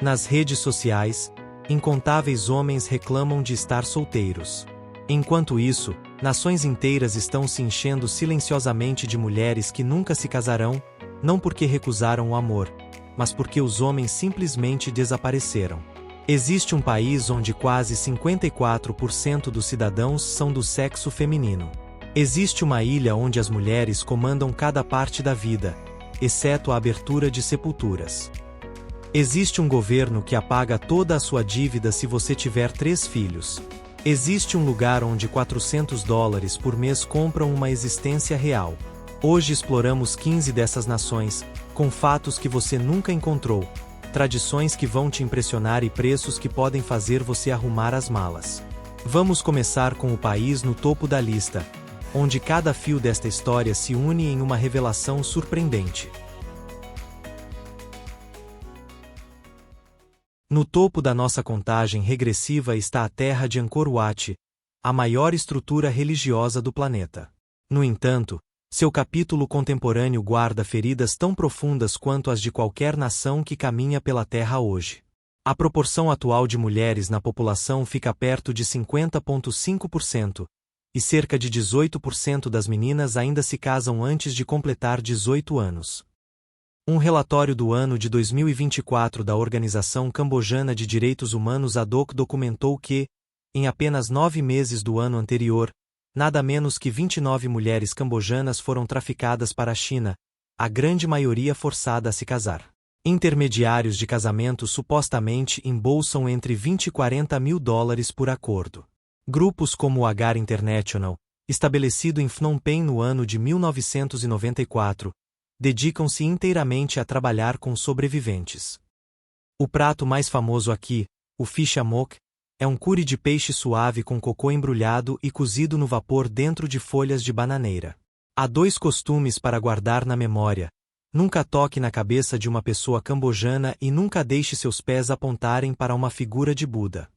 Nas redes sociais, incontáveis homens reclamam de estar solteiros. Enquanto isso, nações inteiras estão se enchendo silenciosamente de mulheres que nunca se casarão, não porque recusaram o amor, mas porque os homens simplesmente desapareceram. Existe um país onde quase 54% dos cidadãos são do sexo feminino. Existe uma ilha onde as mulheres comandam cada parte da vida, exceto a abertura de sepulturas. Existe um governo que apaga toda a sua dívida se você tiver 3 filhos. Existe um lugar onde $400 por mês compram uma existência real. Hoje exploramos 15 dessas nações, com fatos que você nunca encontrou, tradições que vão te impressionar e preços que podem fazer você arrumar as malas. Vamos começar com o país no topo da lista, onde cada fio desta história se une em uma revelação surpreendente. No topo da nossa contagem regressiva está a terra de Angkor Wat, a maior estrutura religiosa do planeta. No entanto, seu capítulo contemporâneo guarda feridas tão profundas quanto as de qualquer nação que caminha pela Terra hoje. A proporção atual de mulheres na população fica perto de 50,5%, e cerca de 18% das meninas ainda se casam antes de completar 18 anos. Um relatório do ano de 2024 da Organização Cambojana de Direitos Humanos ADOC documentou que, em apenas 9 meses do ano anterior, nada menos que 29 mulheres cambojanas foram traficadas para a China, a grande maioria forçada a se casar. Intermediários de casamento supostamente embolsam entre 20 e 40 mil dólares por acordo. Grupos como o Agar International, estabelecido em Phnom Penh no ano de 1994, dedicam-se inteiramente a trabalhar com sobreviventes. O prato mais famoso aqui, o fish amok, é um curry de peixe suave com cocô embrulhado e cozido no vapor dentro de folhas de bananeira. Há 2 costumes para guardar na memória: nunca toque na cabeça de uma pessoa cambojana e nunca deixe seus pés apontarem para uma figura de Buda.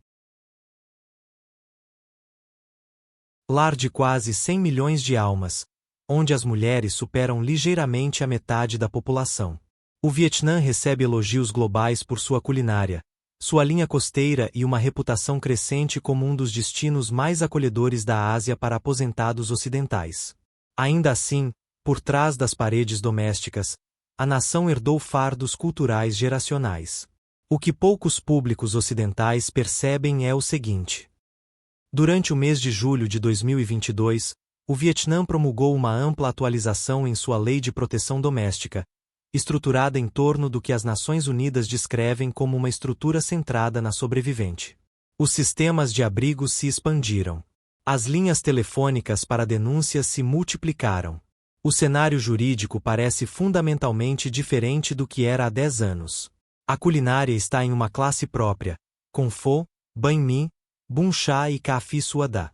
Lar de quase 100 milhões de almas, onde as mulheres superam ligeiramente a metade da população. O Vietnã recebe elogios globais por sua culinária, sua linha costeira e uma reputação crescente como um dos destinos mais acolhedores da Ásia para aposentados ocidentais. Ainda assim, por trás das paredes domésticas, a nação herdou fardos culturais geracionais. O que poucos públicos ocidentais percebem é o seguinte: durante o mês de julho de 2022, o Vietnã promulgou uma ampla atualização em sua Lei de Proteção Doméstica, estruturada em torno do que as Nações Unidas descrevem como uma estrutura centrada na sobrevivente. Os sistemas de abrigo se expandiram. As linhas telefônicas para denúncias se multiplicaram. O cenário jurídico parece fundamentalmente diferente do que era há 10 anos. A culinária está em uma classe própria, com pho, banh mi, bun cha e ca phi sua da.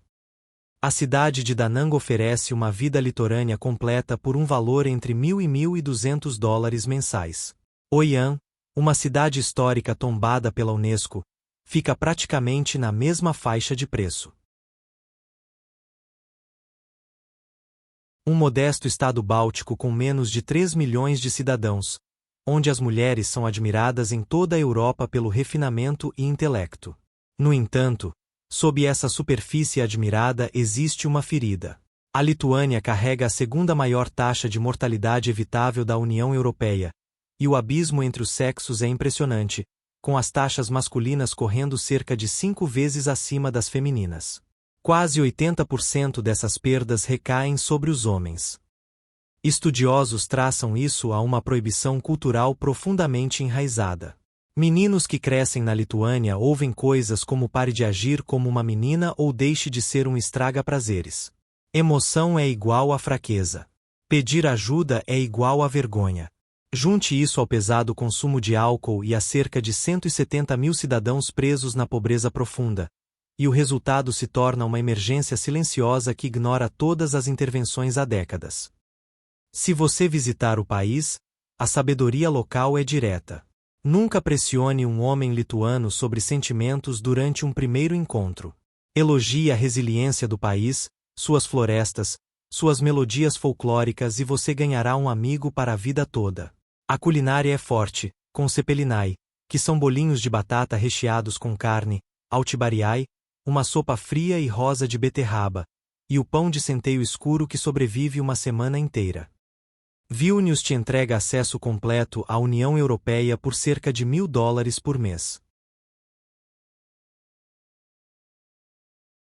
A cidade de Da Nang oferece uma vida litorânea completa por um valor entre $1.000 e $1.200 mensais. Hoi An, uma cidade histórica tombada pela Unesco, fica praticamente na mesma faixa de preço. Um modesto estado báltico com menos de 3 milhões de cidadãos, onde as mulheres são admiradas em toda a Europa pelo refinamento e intelecto. No entanto, sob essa superfície admirada existe uma ferida. A Lituânia carrega a segunda maior taxa de mortalidade evitável da União Europeia, e o abismo entre os sexos é impressionante, com as taxas masculinas correndo cerca de 5 vezes acima das femininas. Quase 80% dessas perdas recaem sobre os homens. Estudiosos traçam isso a uma proibição cultural profundamente enraizada. Meninos que crescem na Lituânia ouvem coisas como pare de agir como uma menina ou deixe de ser um estraga-prazeres. Emoção é igual a fraqueza. Pedir ajuda é igual a vergonha. Junte isso ao pesado consumo de álcool e a cerca de 170 mil cidadãos presos na pobreza profunda, e o resultado se torna uma emergência silenciosa que ignora todas as intervenções há décadas. Se você visitar o país, a sabedoria local é direta. Nunca pressione um homem lituano sobre sentimentos durante um primeiro encontro. Elogie a resiliência do país, suas florestas, suas melodias folclóricas e você ganhará um amigo para a vida toda. A culinária é forte, com cepelinai, que são bolinhos de batata recheados com carne, altibariai, uma sopa fria e rosa de beterraba, e o pão de centeio escuro que sobrevive uma semana inteira. Vilnius te entrega acesso completo à União Europeia por cerca de $1.000 por mês.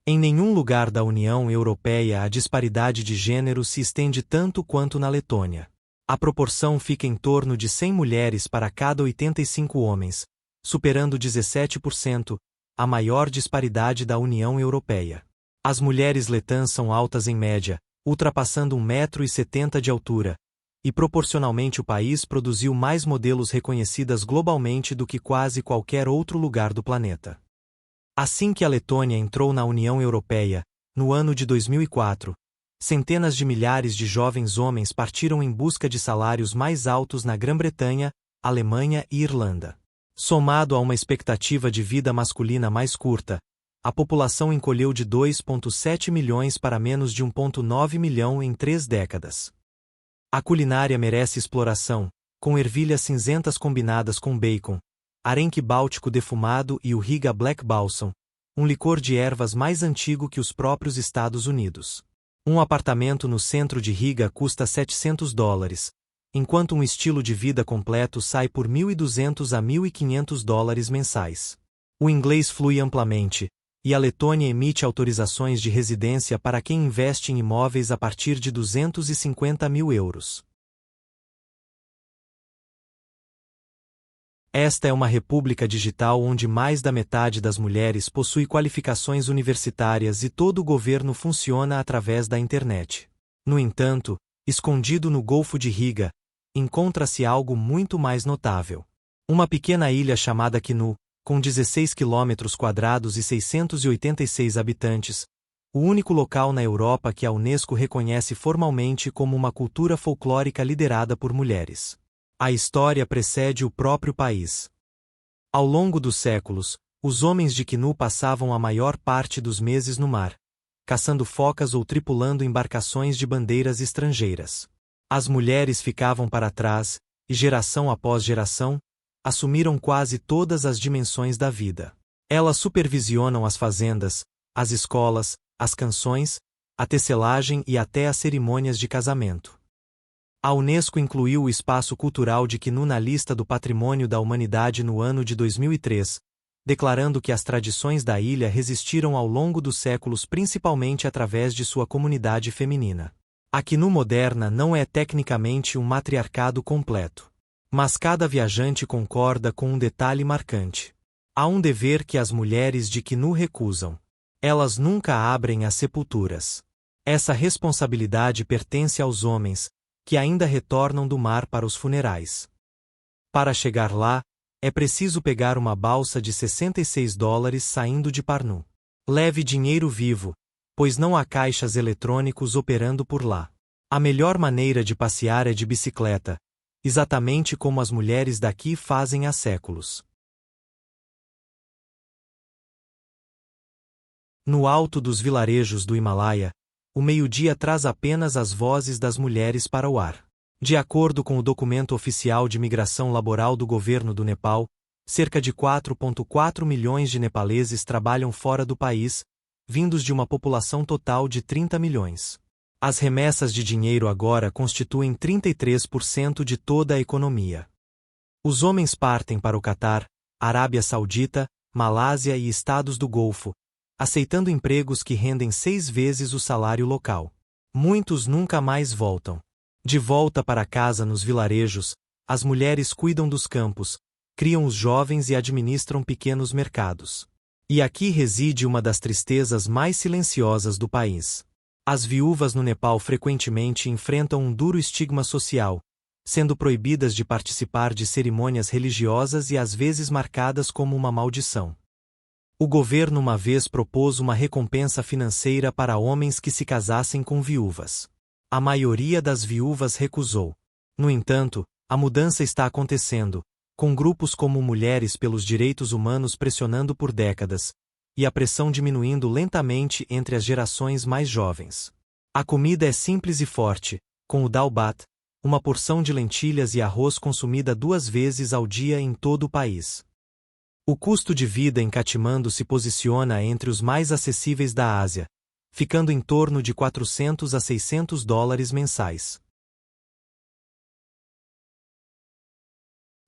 Em nenhum lugar da União Europeia a disparidade de gênero se estende tanto quanto na Letônia. A proporção fica em torno de 100 mulheres para cada 85 homens, superando 17%, a maior disparidade da União Europeia. As mulheres letãs são altas em média, ultrapassando 1,70 m de altura, e proporcionalmente o país produziu mais modelos reconhecidas globalmente do que quase qualquer outro lugar do planeta. Assim que a Letônia entrou na União Europeia, no ano de 2004, centenas de milhares de jovens homens partiram em busca de salários mais altos na Grã-Bretanha, Alemanha e Irlanda. Somado a uma expectativa de vida masculina mais curta, a população encolheu de 2,7 milhões para menos de 1,9 milhão em 3 décadas. A culinária merece exploração, com ervilhas cinzentas combinadas com bacon, arenque báltico defumado e o Riga Black Balsam, um licor de ervas mais antigo que os próprios Estados Unidos. Um apartamento no centro de Riga custa $700, enquanto um estilo de vida completo sai por $1.200 a $1.500 mensais. O inglês flui amplamente, e a Letônia emite autorizações de residência para quem investe em imóveis a partir de €250.000. Esta é uma república digital onde mais da metade das mulheres possui qualificações universitárias e todo o governo funciona através da internet. No entanto, escondido no Golfo de Riga, encontra-se algo muito mais notável. Uma pequena ilha chamada Kinu, com 16 km² e 686 habitantes, o único local na Europa que a Unesco reconhece formalmente como uma cultura folclórica liderada por mulheres. A história precede o próprio país. Ao longo dos séculos, os homens de Kinu passavam a maior parte dos meses no mar, caçando focas ou tripulando embarcações de bandeiras estrangeiras. As mulheres ficavam para trás, e geração após geração, assumiram quase todas as dimensões da vida. Elas supervisionam as fazendas, as escolas, as canções, a tecelagem e até as cerimônias de casamento. A Unesco incluiu o espaço cultural de Kinu na lista do Patrimônio da Humanidade no ano de 2003, declarando que as tradições da ilha resistiram ao longo dos séculos principalmente através de sua comunidade feminina. A Kinu moderna não é tecnicamente um matriarcado completo. Mas cada viajante concorda com um detalhe marcante. Há um dever que as mulheres de Kinu recusam. Elas nunca abrem as sepulturas. Essa responsabilidade pertence aos homens, que ainda retornam do mar para os funerais. Para chegar lá, é preciso pegar uma balsa de $66 saindo de Pärnu. Leve dinheiro vivo, pois não há caixas eletrônicos operando por lá. A melhor maneira de passear é de bicicleta, exatamente como as mulheres daqui fazem há séculos. No alto dos vilarejos do Himalaia, o meio-dia traz apenas as vozes das mulheres para o ar. De acordo com o documento oficial de migração laboral do governo do Nepal, cerca de 4,4 milhões de nepaleses trabalham fora do país, vindos de uma população total de 30 milhões. As remessas de dinheiro agora constituem 33% de toda a economia. Os homens partem para o Catar, Arábia Saudita, Malásia e estados do Golfo, aceitando empregos que rendem 6 vezes o salário local. Muitos nunca mais voltam. De volta para casa nos vilarejos, as mulheres cuidam dos campos, criam os jovens e administram pequenos mercados. E aqui reside uma das tristezas mais silenciosas do país. As viúvas no Nepal frequentemente enfrentam um duro estigma social, sendo proibidas de participar de cerimônias religiosas e às vezes marcadas como uma maldição. O governo uma vez propôs uma recompensa financeira para homens que se casassem com viúvas. A maioria das viúvas recusou. No entanto, a mudança está acontecendo, com grupos como Mulheres pelos Direitos Humanos pressionando por décadas, e a pressão diminuindo lentamente entre as gerações mais jovens. A comida é simples e forte, com o dal bhat, uma porção de lentilhas e arroz consumida 2 vezes ao dia em todo o país. O custo de vida em Katmandu se posiciona entre os mais acessíveis da Ásia, ficando em torno de 400 a 600 dólares mensais.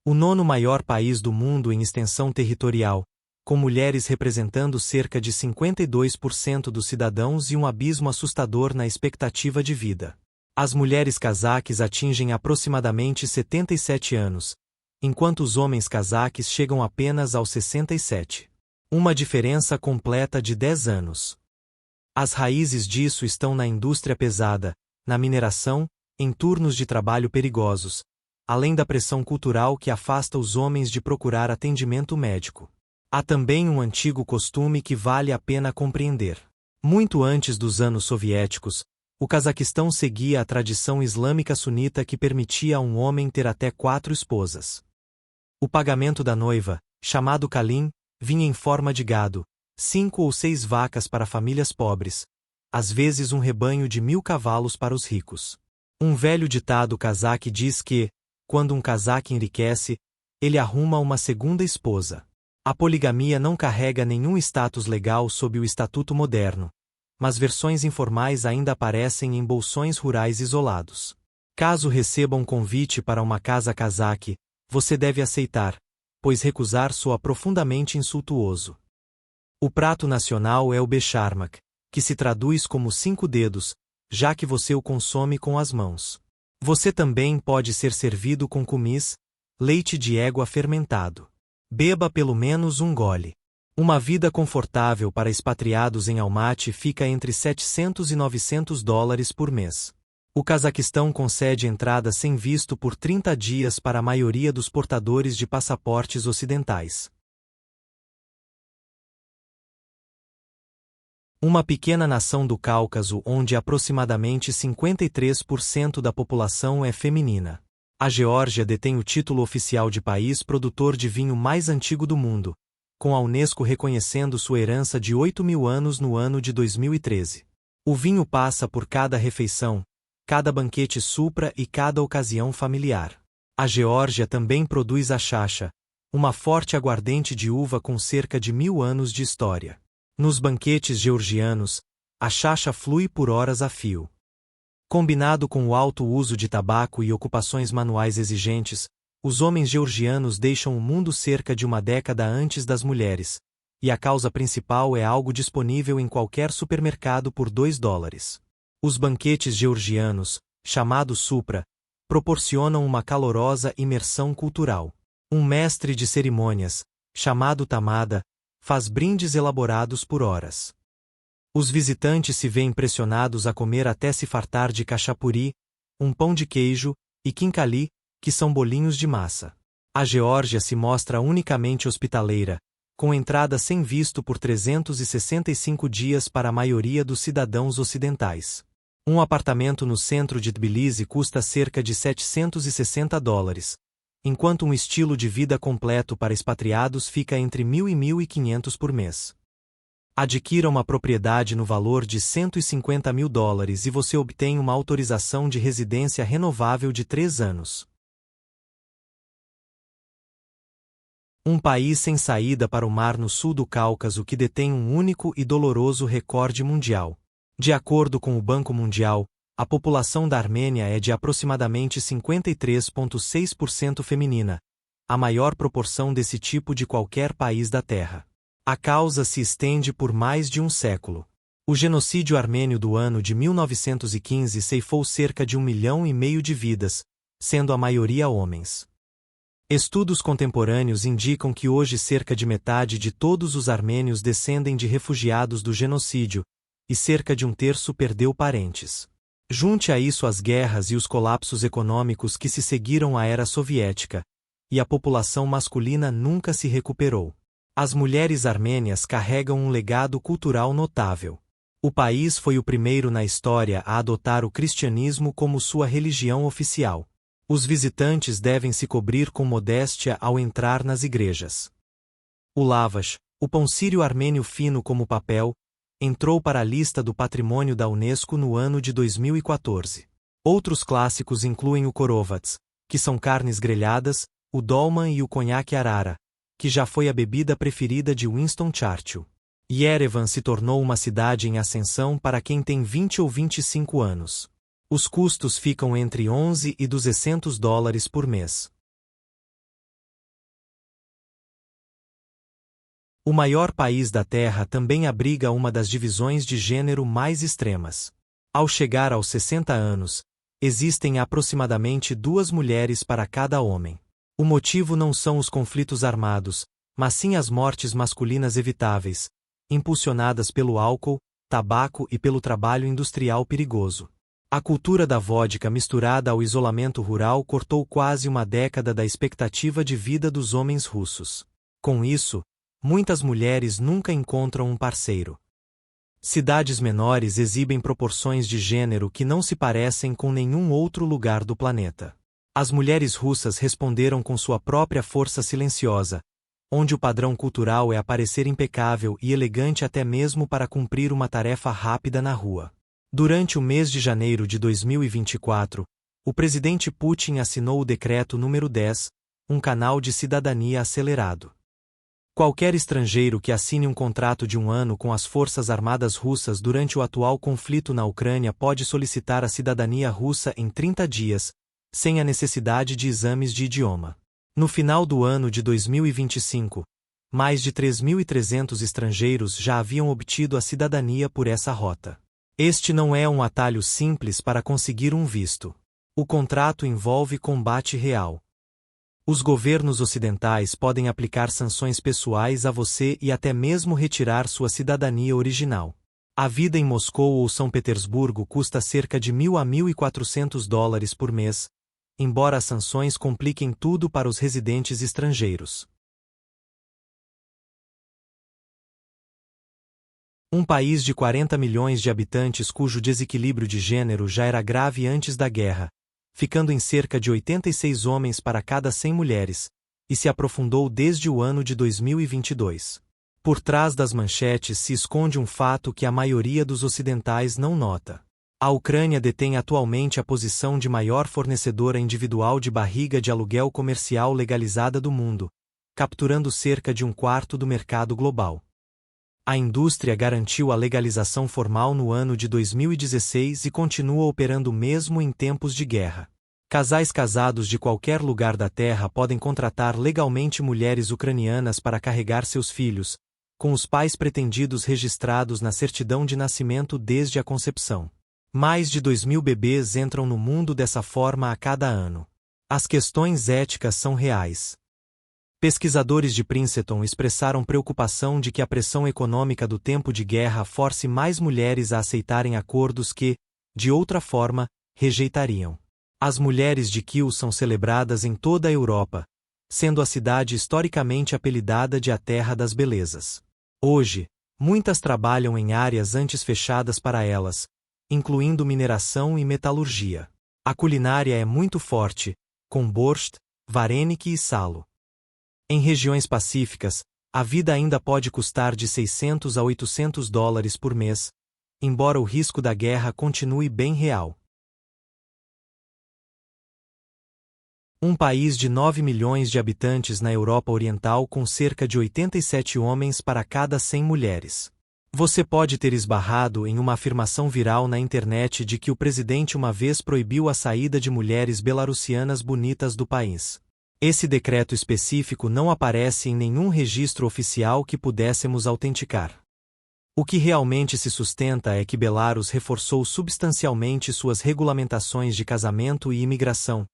O nono maior país do mundo em extensão territorial, com mulheres representando cerca de 52% dos cidadãos e um abismo assustador na expectativa de vida. As mulheres cazaques atingem aproximadamente 77 anos, enquanto os homens cazaques chegam apenas aos 67. Uma diferença completa de 10 anos. As raízes disso estão na indústria pesada, na mineração, em turnos de trabalho perigosos, além da pressão cultural que afasta os homens de procurar atendimento médico. Há também um antigo costume que vale a pena compreender. Muito antes dos anos soviéticos, o Cazaquistão seguia a tradição islâmica sunita que permitia a um homem ter até 4 esposas. O pagamento da noiva, chamado kalim, vinha em forma de gado, 5 ou 6 vacas para famílias pobres, às vezes um rebanho de 1000 cavalos para os ricos. Um velho ditado cazaque diz que, quando um cazaque enriquece, ele arruma uma segunda esposa. A poligamia não carrega nenhum status legal sob o estatuto moderno, mas versões informais ainda aparecem em bolsões rurais isolados. Caso receba um convite para uma casa cazaque, você deve aceitar, pois recusar soa profundamente insultuoso. O prato nacional é o becharmak, que se traduz como 5 dedos, já que você o consome com as mãos. Você também pode ser servido com kumis, leite de égua fermentado. Beba pelo menos um gole. Uma vida confortável para expatriados em Almaty fica entre 700 e 900 dólares por mês. O Cazaquistão concede entrada sem visto por 30 dias para a maioria dos portadores de passaportes ocidentais. Uma pequena nação do Cáucaso onde aproximadamente 53% da população é feminina. A Geórgia detém o título oficial de país produtor de vinho mais antigo do mundo, com a Unesco reconhecendo sua herança de 8.000 anos no ano de 2013. O vinho passa por cada refeição, cada banquete supra e cada ocasião familiar. A Geórgia também produz a chacha, uma forte aguardente de uva com cerca de 1000 anos de história. Nos banquetes georgianos, a chacha flui por horas a fio. Combinado com o alto uso de tabaco e ocupações manuais exigentes, os homens georgianos deixam o mundo cerca de uma década antes das mulheres, e a causa principal é algo disponível em qualquer supermercado por 2 dólares. Os banquetes georgianos, chamados supra, proporcionam uma calorosa imersão cultural. Um mestre de cerimônias, chamado tamada, faz brindes elaborados por horas. Os visitantes se veem pressionados a comer até se fartar de cachapuri, um pão de queijo, e quincali, que são bolinhos de massa. A Geórgia se mostra unicamente hospitaleira, com entrada sem visto por 365 dias para a maioria dos cidadãos ocidentais. Um apartamento no centro de Tbilisi custa cerca de 760 dólares, enquanto um estilo de vida completo para expatriados fica entre 1.000 e 1.500 por mês. Adquira uma propriedade no valor de 150 mil dólares e você obtém uma autorização de residência renovável de 3 anos. Um país sem saída para o mar no sul do Cáucaso que detém um único e doloroso recorde mundial. De acordo com o Banco Mundial, a população da Armênia é de aproximadamente 53,6% feminina, a maior proporção desse tipo de qualquer país da Terra. A causa se estende por mais de um século. O genocídio armênio do ano de 1915 ceifou cerca de 1,5 milhão de vidas, sendo a maioria homens. Estudos contemporâneos indicam que hoje cerca de metade de todos os armênios descendem de refugiados do genocídio, e cerca de 1/3 perdeu parentes. Junte a isso as guerras e os colapsos econômicos que se seguiram à era soviética, e a população masculina nunca se recuperou. As mulheres armênias carregam um legado cultural notável. O país foi o primeiro na história a adotar o cristianismo como sua religião oficial. Os visitantes devem se cobrir com modéstia ao entrar nas igrejas. O lavash, o pão sírio armênio fino como papel, entrou para a lista do patrimônio da Unesco no ano de 2014. Outros clássicos incluem o korovats, que são carnes grelhadas, o dolman e o conhaque arara, que já foi a bebida preferida de Winston Churchill. Yerevan se tornou uma cidade em ascensão para quem tem 20 ou 25 anos. Os custos ficam entre 11 e 200 dólares por mês. O maior país da Terra também abriga uma das divisões de gênero mais extremas. Ao chegar aos 60 anos, existem aproximadamente 2 mulheres para cada homem. O motivo não são os conflitos armados, mas sim as mortes masculinas evitáveis, impulsionadas pelo álcool, tabaco e pelo trabalho industrial perigoso. A cultura da vodka misturada ao isolamento rural cortou quase uma década da expectativa de vida dos homens russos. Com isso, muitas mulheres nunca encontram um parceiro. Cidades menores exibem proporções de gênero que não se parecem com nenhum outro lugar do planeta. As mulheres russas responderam com sua própria força silenciosa, onde o padrão cultural é aparecer impecável e elegante até mesmo para cumprir uma tarefa rápida na rua. Durante o mês de janeiro de 2024, o presidente Putin assinou o Decreto número 10, um canal de cidadania acelerado. Qualquer estrangeiro que assine um contrato de 1 ano com as Forças Armadas Russas durante o atual conflito na Ucrânia pode solicitar a cidadania russa em 30 dias, sem a necessidade de exames de idioma. No final do ano de 2025, mais de 3.300 estrangeiros já haviam obtido a cidadania por essa rota. Este não é um atalho simples para conseguir um visto. O contrato envolve combate real. Os governos ocidentais podem aplicar sanções pessoais a você e até mesmo retirar sua cidadania original. A vida em Moscou ou São Petersburgo custa cerca de 1.000 a 1.400 dólares por mês, embora as sanções compliquem tudo para os residentes estrangeiros. Um país de 40 milhões de habitantes cujo desequilíbrio de gênero já era grave antes da guerra, ficando em cerca de 86 homens para cada 100 mulheres, e se aprofundou desde o ano de 2022. Por trás das manchetes se esconde um fato que a maioria dos ocidentais não nota. A Ucrânia detém atualmente a posição de maior fornecedora individual de barriga de aluguel comercial legalizada do mundo, capturando cerca de 1/4 do mercado global. A indústria garantiu a legalização formal no ano de 2016 e continua operando mesmo em tempos de guerra. Casais casados de qualquer lugar da Terra podem contratar legalmente mulheres ucranianas para carregar seus filhos, com os pais pretendidos registrados na certidão de nascimento desde a concepção. Mais de 2.000 bebês entram no mundo dessa forma a cada ano. As questões éticas são reais. Pesquisadores de Princeton expressaram preocupação de que a pressão econômica do tempo de guerra force mais mulheres a aceitarem acordos que, de outra forma, rejeitariam. As mulheres de Kiev são celebradas em toda a Europa, sendo a cidade historicamente apelidada de a Terra das Belezas. Hoje, muitas trabalham em áreas antes fechadas para elas, incluindo mineração e metalurgia. A culinária é muito forte, com borscht, vareniki e salo. Em regiões pacíficas, a vida ainda pode custar de 600 a 800 dólares por mês, embora o risco da guerra continue bem real. Um país de 9 milhões de habitantes na Europa Oriental com cerca de 87 homens para cada 100 mulheres. Você pode ter esbarrado em uma afirmação viral na internet de que o presidente uma vez proibiu a saída de mulheres belarusianas bonitas do país. Esse decreto específico não aparece em nenhum registro oficial que pudéssemos autenticar. O que realmente se sustenta é que Belarus reforçou substancialmente suas regulamentações de casamento e imigração,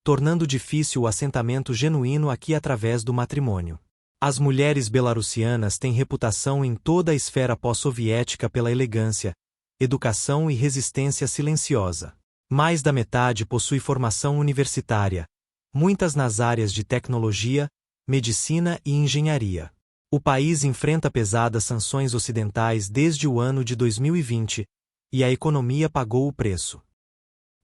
tornando difícil o assentamento genuíno aqui através do matrimônio. As mulheres belarusianas têm reputação em toda a esfera pós-soviética pela elegância, educação e resistência silenciosa. Mais da metade possui formação universitária, muitas nas áreas de tecnologia, medicina e engenharia. O país enfrenta pesadas sanções ocidentais desde o ano de 2020, e a economia pagou o preço.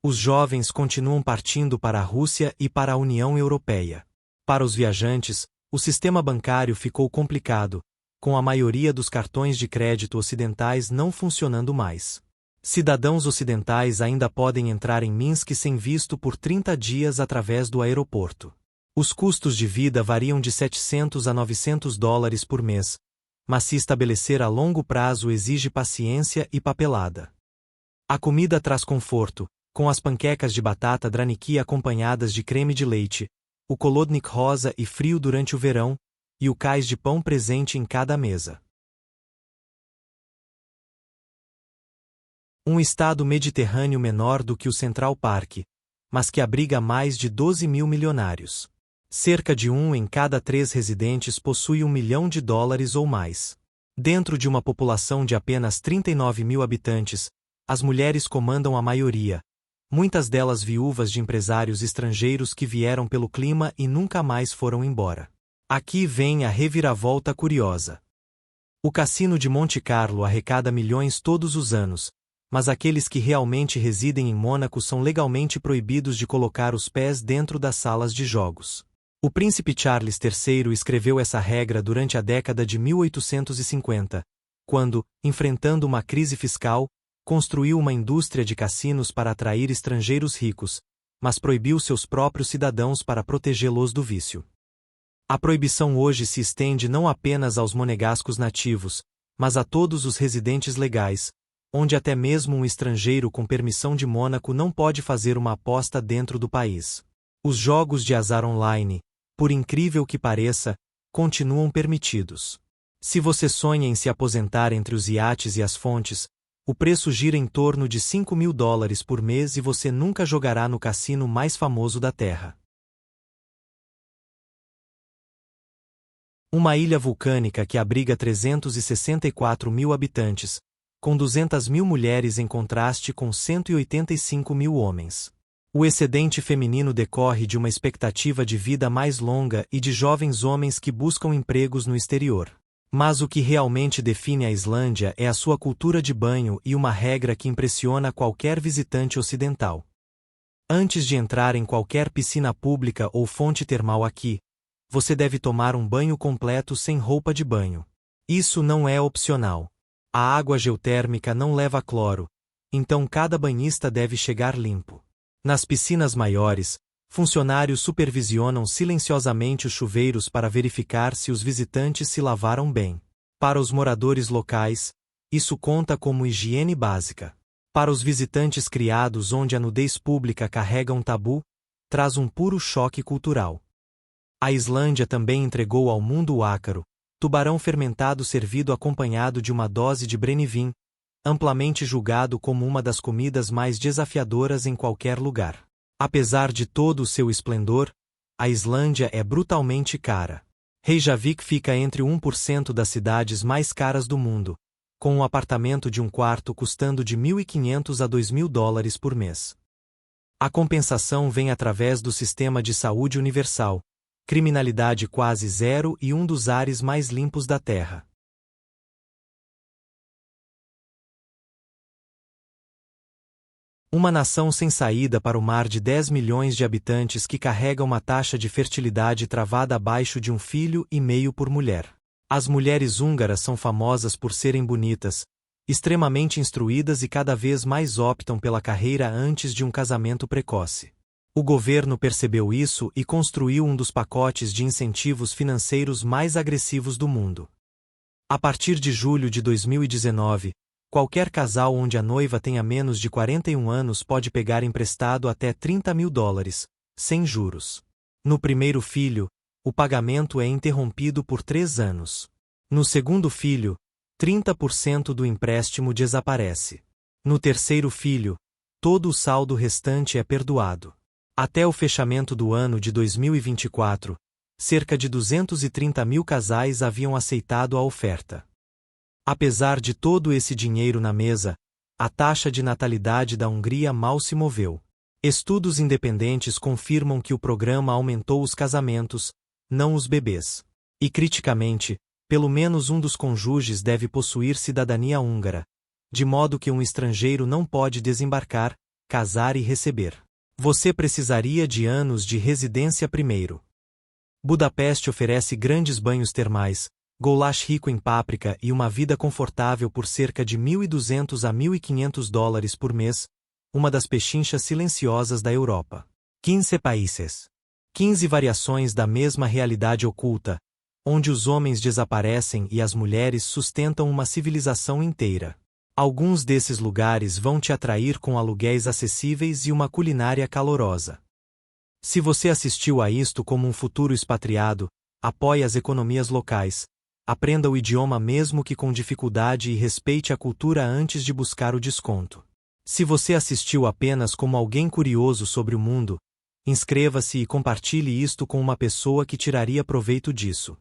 Os jovens continuam partindo para a Rússia e para a União Europeia. Para os viajantes, o sistema bancário ficou complicado, com a maioria dos cartões de crédito ocidentais não funcionando mais. Cidadãos ocidentais ainda podem entrar em Minsk sem visto por 30 dias através do aeroporto. Os custos de vida variam de 700 a 900 dólares por mês, mas se estabelecer a longo prazo exige paciência e papelada. A comida traz conforto, com as panquecas de batata draniki acompanhadas de creme de leite, o kolodnik rosa e frio durante o verão, e o cais de pão presente em cada mesa. Um estado mediterrâneo menor do que o Central Park, mas que abriga mais de 12 mil milionários. Cerca de 1 em cada 3 residentes possui $1 milhão ou mais. Dentro de uma população de apenas 39 mil habitantes, as mulheres comandam a maioria, muitas delas viúvas de empresários estrangeiros que vieram pelo clima e nunca mais foram embora. Aqui vem a reviravolta curiosa. O Cassino de Monte Carlo arrecada milhões todos os anos, mas aqueles que realmente residem em Mônaco são legalmente proibidos de colocar os pés dentro das salas de jogos. O príncipe Charles III escreveu essa regra durante a década de 1850, quando, enfrentando uma crise fiscal, construiu uma indústria de cassinos para atrair estrangeiros ricos, mas proibiu seus próprios cidadãos para protegê-los do vício. A proibição hoje se estende não apenas aos monegascos nativos, mas a todos os residentes legais, onde até mesmo um estrangeiro com permissão de Mônaco não pode fazer uma aposta dentro do país. Os jogos de azar online, por incrível que pareça, continuam permitidos. Se você sonha em se aposentar entre os iates e as fontes, o preço gira em torno de $5 mil por mês e você nunca jogará no cassino mais famoso da Terra. Uma ilha vulcânica que abriga 364 mil habitantes, com 200 mil mulheres em contraste com 185 mil homens. O excedente feminino decorre de uma expectativa de vida mais longa e de jovens homens que buscam empregos no exterior. Mas o que realmente define a Islândia é a sua cultura de banho e uma regra que impressiona qualquer visitante ocidental. Antes de entrar em qualquer piscina pública ou fonte termal aqui, você deve tomar um banho completo sem roupa de banho. Isso não é opcional. A água geotérmica não leva cloro, então cada banhista deve chegar limpo. Nas piscinas maiores, funcionários supervisionam silenciosamente os chuveiros para verificar se os visitantes se lavaram bem. Para os moradores locais, isso conta como higiene básica. Para os visitantes criados onde a nudez pública carrega um tabu, traz um puro choque cultural. A Islândia também entregou ao mundo o ácaro, tubarão fermentado servido acompanhado de uma dose de Brennivin, amplamente julgado como uma das comidas mais desafiadoras em qualquer lugar. Apesar de todo o seu esplendor, a Islândia é brutalmente cara. Reykjavik fica entre o 1% das cidades mais caras do mundo, com um apartamento de um quarto custando de $1.500 a $2.000 por mês. A compensação vem através do sistema de saúde universal, criminalidade quase zero e um dos ares mais limpos da Terra. Uma nação sem saída para o mar de 10 milhões de habitantes que carrega uma taxa de fertilidade travada abaixo de 1,5 filho por mulher. As mulheres húngaras são famosas por serem bonitas, extremamente instruídas e cada vez mais optam pela carreira antes de um casamento precoce. O governo percebeu isso e construiu um dos pacotes de incentivos financeiros mais agressivos do mundo. A partir de julho de 2019, qualquer casal onde a noiva tenha menos de 41 anos pode pegar emprestado até $30 mil, sem juros. No primeiro filho, o pagamento é interrompido por 3 anos. No segundo filho, 30% do empréstimo desaparece. No terceiro filho, todo o saldo restante é perdoado. Até o fechamento do ano de 2024, cerca de 230 mil casais haviam aceitado a oferta. Apesar de todo esse dinheiro na mesa, a taxa de natalidade da Hungria mal se moveu. Estudos independentes confirmam que o programa aumentou os casamentos, não os bebês. E criticamente, pelo menos um dos cônjuges deve possuir cidadania húngara, de modo que um estrangeiro não pode desembarcar, casar e receber. Você precisaria de anos de residência primeiro. Budapeste oferece grandes banhos termais, goulash rico em páprica e uma vida confortável por cerca de $1.200 a $1.500 por mês, uma das pechinchas silenciosas da Europa. 15 países. 15 variações da mesma realidade oculta, onde os homens desaparecem e as mulheres sustentam uma civilização inteira. Alguns desses lugares vão te atrair com aluguéis acessíveis e uma culinária calorosa. Se você assistiu a isto como um futuro expatriado, apoie as economias locais, aprenda o idioma mesmo que com dificuldade e respeite a cultura antes de buscar o desconto. Se você assistiu apenas como alguém curioso sobre o mundo, inscreva-se e compartilhe isto com uma pessoa que tiraria proveito disso.